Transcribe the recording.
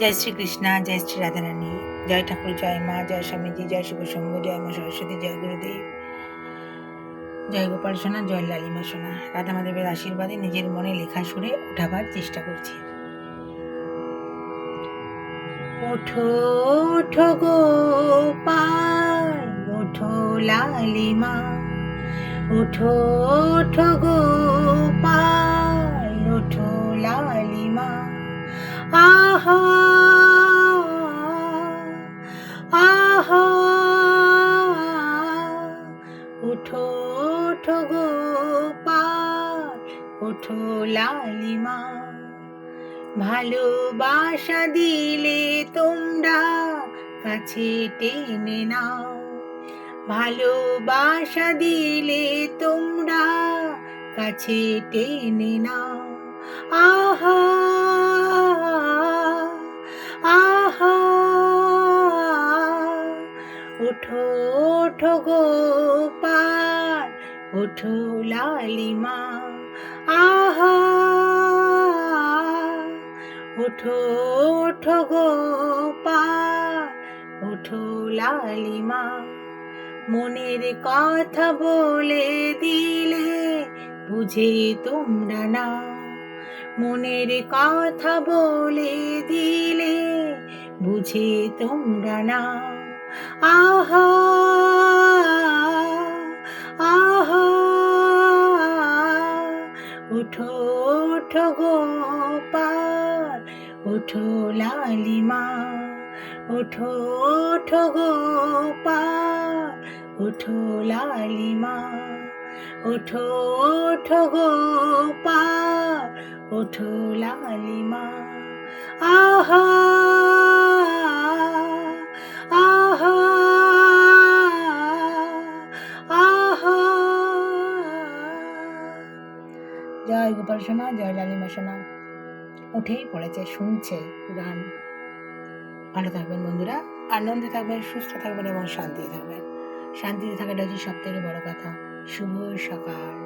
জয় শ্রীকৃষ্ণা, জয় শ্রী রাধারানী, জয় ঠাকুর, জয় মা, জয় স্বামীজি, জয় শুভ শম্ভু, জয় মা সরস্বতী, জয় গুরুদেব, জয় গোপাল সোনা, জয় লালিমা সোনা। রাধা মাধবের আশীর্বাদে নিজের মনে লেখা সুরে ওঠাবার চেষ্টা করছি। ওঠো ওঠো গোপাল, ওঠো লালিমা, ওঠো ওঠো গোপাল, ওঠো লালিমা। আহা আহা ওঠো ওঠো গোপাল, ওঠো লালিমা। ভালোবাসা দিলে তোমরা কাছে টেনে নাও, ভালোবাসা দিলে তোমরা কাছে টেনে নাও। আহা আহা ওঠো ওঠো গোপাল, ওঠো লালিমা। আহা ওঠো ওঠো গোপাল, ওঠো লালিমা। মনের কথা বলে দিলে বুঝে তোমরা না, মনের কথা বলে দিলে বুঝে তোমরা না। আহা আহা ওঠো ওঠো গোপাল, ওঠো লালিমা। ওঠো ওঠো গোপাল, ওঠো লালিমা। ওঠো ওঠো গোপাল, ওঠো লালিমা। আহা আহা আহা জয় গোপাল সোনা, জয় লালিমা সোনা। উঠেই পড়েছে, শুনছে গান। ভালো থাকবেন বন্ধুরা, আনন্দে থাকবেন, সুস্থ থাকবেন এবং শান্তিতে থাকবেন। শান্তিতে থাকাটা হচ্ছে সব থেকে বড় কথা। শুভ সকাল।